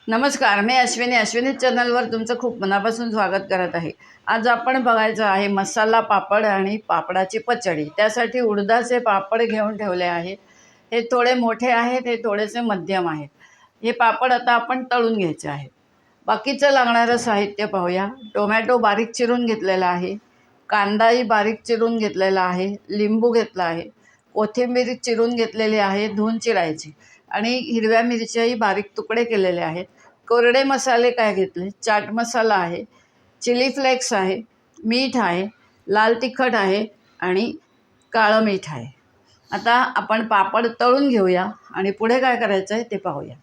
नमस्कार, मी अश्विनी चॅनलवर तुमचं खूप मनापासून स्वागत करत आहे। आज आपण बघायचं आहे मसाला पापड आणि पापडाची पचडी। त्यासाठी उडदाचे पापड घेऊन ठेवले आहेत। हे थोडे मोठे आहेत, हे थोडेसे मध्यम आहेत। हे पापड आता आपण तळून घ्यायचे आहेत। बाकीचं लागणारं साहित्य पाहूया। टोमॅटो बारीक चिरून घेतलेला आहे, कांदाही बारीक चिरून घेतलेला आहे, लिंबू घेतला आहे, कोथिंबीर चिरून घेतलेली आहे, धुवून चिरायची, आणि हिरव्या मिरच्याही बारीक तुकडे केलेले आहेत। कोरडे मसाले काय घेतले, चाट मसाला आहे, चिली फ्लेक्स आहे, मीठ आहे, लाल तिखट आहे आणि काळं मीठ आहे। आता आपण पापड तळून घेऊया आणि पुढे काय करायचं आहे ते पाहूया।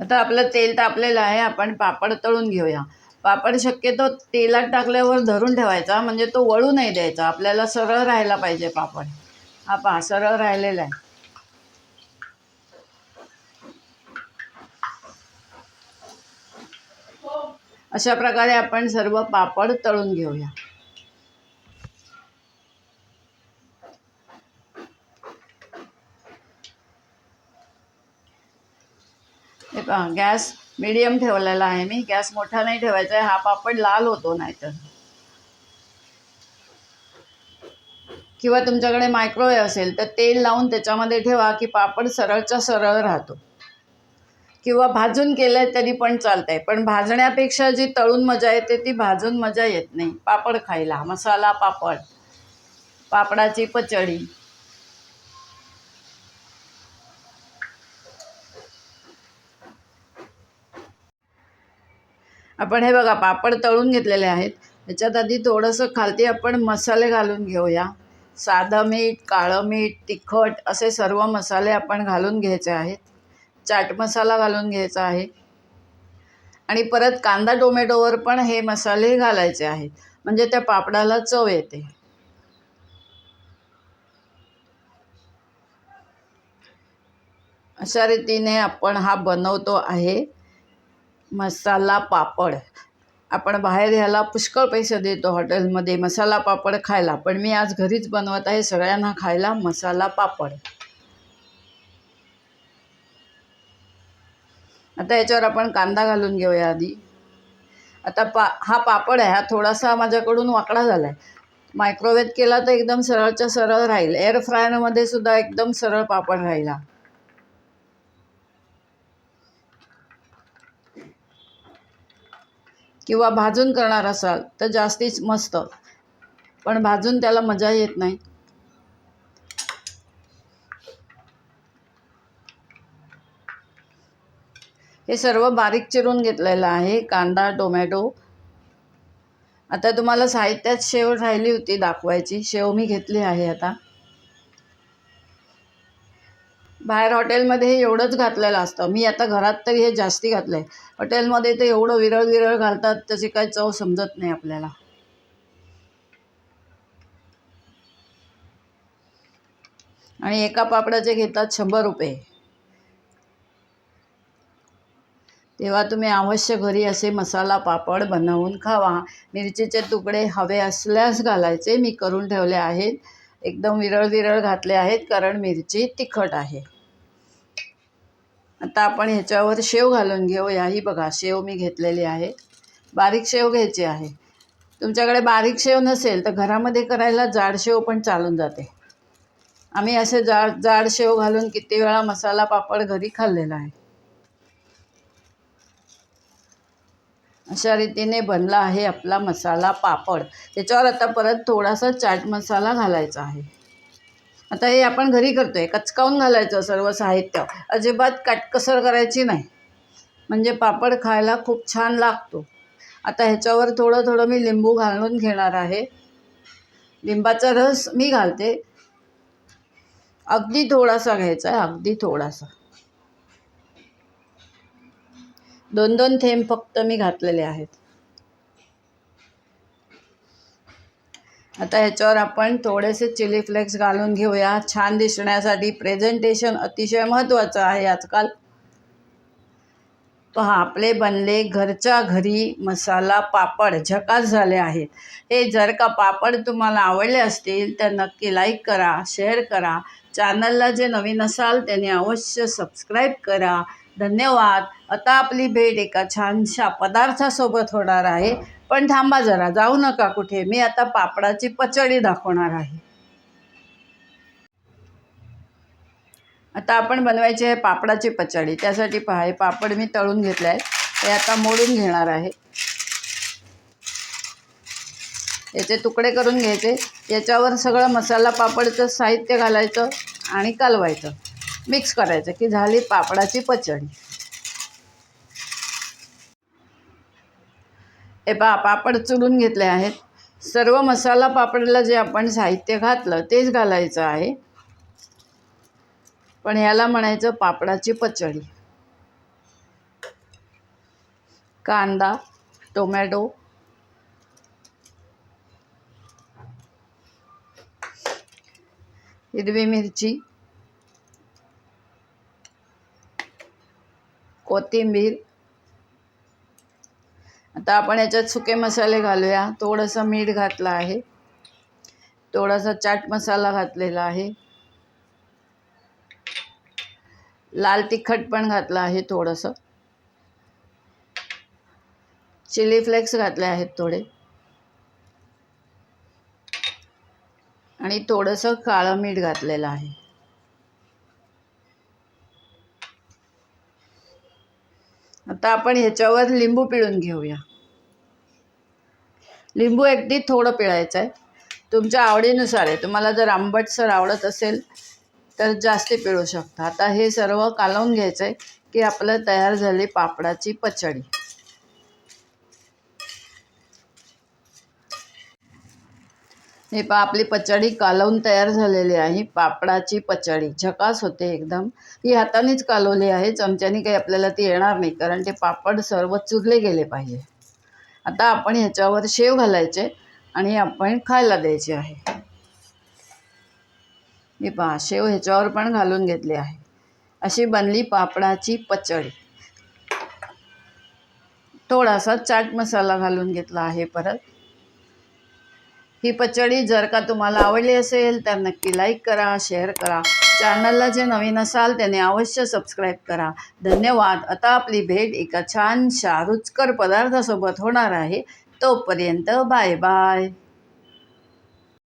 आता आपलं तेल तापलेलं आहे, आपण पापड तळून घेऊया। पापड शक्यतो तेलात टाकल्यावर धरून ठेवायचा, म्हणजे तो वळू नाही द्यायचा। आपल्याला सरळ राहायला पाहिजे पापड। हा पहा, सरळ राहिलेला आहे। अशा प्रकारे आपण सर्व पापड तळून घेऊया। हे पहा, गॅस मीडियम ठेवलेला आहे मी, गॅस मोठा नाही ठेवायचा आहे, हा पापड लाल होतो नाहीतर। किंवा तुमच्याकडे मायक्रोवेव्ह असेल तर तेल लावून त्याच्यामध्ये ठेवा की पापड सरळचा सरळ राहतो। किंवा भाजून केलं तरी पण चालतंय, पण भाजण्यापेक्षा जी तळून मजा येते ती भाजून मजा येत नाही पापड खायला। मसाला पापड, पापडाची पचडी। आपण हे बघा, पापड तळून घेतलेले आहेत। त्याच्यात आधी थोडंसं खालती आपण मसाले घालून घेऊया। साधं मीठ, काळं मीठ, तिखट असे सर्व मसाले आपण घालून घ्यायचे आहेत। चाट मसाला घालून घ्यायचा आहे आणि परत कांदा टोमॅटोवर पण हे मसाले घालायचे आहेत, म्हणजे त्या पापडाला चव येते। अशा रीतीने आपण हा बनवतो आहे मसाला पापड। आपण बाहेर ह्याला पुष्कळ पैसे देतो हॉटेलमध्ये मसाला पापड खायला, पण मी आज घरीच बनवत आहे सगळ्यांना खायला मसाला पापड। आता याच्यावर आपण कांदा घालून घेऊया आधी। आता हा पापड आहे, हा थोडासा माझ्याकडून वाकडा झाला आहे। मायक्रोवेव्ह केला तर एकदम सरळच्या सरळ राहील, एअर फ्रायरमध्ये सुद्धा एकदम सरळ पापड राहिला। किंवा भाजून करणार असाल तर जास्तीच मस्त, पण भाजून त्याला मजा येत नाही। हे सर्व बारीक चिरून घेतलेलं आहे, कांदा टोमॅटो। आता तुम्हाला साहित्यात शेव राहिली होती दाखवायची, शेव मी घेतली आहे। आता बाहेर हॉटेलमध्ये हे एवढंच घातलेलं असतं, मी आता घरात तरी हे जास्ती घातलं आहे। हॉटेलमध्ये ते एवढं विरळ विरळ घालतात, त्याची काही चव समजत नाही आपल्याला। आणि एका पापडाचे घेतात 100 रुपये। तेव्हा तुम्ही अवश्य घरी असे मसाला पापड बनवून खावा। मिरचीचे तुकडे हवे असल्यास घालायचे, मी करून ठेवले आहेत। एकदम विरळ विरळ घातले आहेत कारण मिरची तिखट आहे। आता आपण ह्याच्यावर शेव घालून घेऊया। ही बघा, शेव मी घेतलेली आहे, बारीक शेव घ्यायची आहे। तुमच्याकडे बारीक शेव नसेल तर घरामध्ये करायला जाड शेव पण चालून जाते। आम्ही असे जाड शेव घालून किती वेळा मसाला पापड घरी खाल्लेला आहे। अशा रीतीने बनला आहे आपला मसाला पापड। त्याच्यावर आता परत थोडासा चाट मसाला घालायचा आहे। आता हे आपण घरी करतोय, कचकावून घालायचं सर्व साहित्य, अजिबात काटकसर करायची नाही, म्हणजे पापड खायला खूप छान लागतो। आता ह्याच्यावर थोडं थोडं मी लिंबू घालून घेणार आहे। लिंबाचा रस मी घालते, अगदी थोडासा घ्यायचा आहे, अगदी थोडासा, 2-2 थेंब फक्त मी घातलेले आहेत। आता ह्याच्यावर आपण थोडेसे चिली फ्लेक्स घालून घेऊया, छान दिसण्यासाठी। प्रेझेंटेशन अतिशय महत्त्वाचं आहे आजकाल। पहा, आपले बनले घरच्या घरी मसाला पापड झकास झाले आहेत। हे जर का पापड तुम्हाला आवडले असतील तर नक्की लाईक करा, शेअर करा, चॅनलला जे नवीन असाल त्याने अवश्य सबस्क्राईब करा. धन्यवाद. आता आपली भेट एका छानशा पदार्थासोबत होणार आहे. पण थांबा जरा, जाऊ नका कुठे. मी आता पापडाची पचडी दाखवणार आहे. आता आपण बनवायची आहे पापडाची पचडी. त्यासाठी पहा, हे पापड मी तळून घेतले आहे. हे आता मोडून घेणार आहे. याचे तुकडे करून घ्यायचे. याच्यावर सगळं मसाला पापडचं साहित्य घालायचं आणि कालवायचं, मिक्स करायचं की झाली पापडाची पचडी. हे पहा, पापड चुरून घेतले आहेत. सर्व मसाला पापडला जे आपण साहित्य घातलं तेच घालायचं आहे, पण ह्याला म्हणायचं पापडाची पचडी. कांदा, टोमॅटो, हिरवी मिरची, कोथिंबीर. आता आपण याच्यात सुके मसाले घालूया. थोडंसं मीठ घातलं आहे, थोडासा चाट मसाला घातलेला आहे, लाल तिखट पण घातलं आहे, थोडंसं चिली फ्लेक्स घातले आहेत थोडे, आणि थोडंसं काळं मीठ घातलेलं आहे. आता आपण ह्याच्यावर लिंबू पिळून घेऊया. लिंबू अगदी थोडं पिळायचं आहे, तुमच्या आवडीनुसार आहे. तुम्हाला जर आंबटसर आवडत असेल तर जास्त पिळू शकता. आता हे सर्व कालवून घ्यायचं आहे की आपलं तयार झाली पापडाची पचडी. हे पहा, आपली पचडी कालवून तयार झालेली आहे. पापडाची पचडी झकास होते एकदम. ही हातानेच कालवली आहे, चमच्याने काही आपल्याला ती येणार नाही, कारण ते पापड सर्व चुरले गेले पाहिजे. आता आपण ह्याच्यावर शेव घालायचे आणि आपण खायला द्यायचे आहे. हे पहा, शेव ह्याच्यावर पण घालून घेतले आहे. अशी बनली पापडाची पचडी. थोडासा चाट मसाला घालून घेतला आहे परत. ही पचडी जर का तुम्हाला आवडली असेल तर नक्की लाईक करा, शेअर करा. चॅनलला जे नवीन असाल त्याने अवश्य सबस्क्राईब करा. धन्यवाद. आता आपली भेट एका छानशा रुचकर पदार्थासोबत होणार आहे. तोपर्यंत बाय बाय.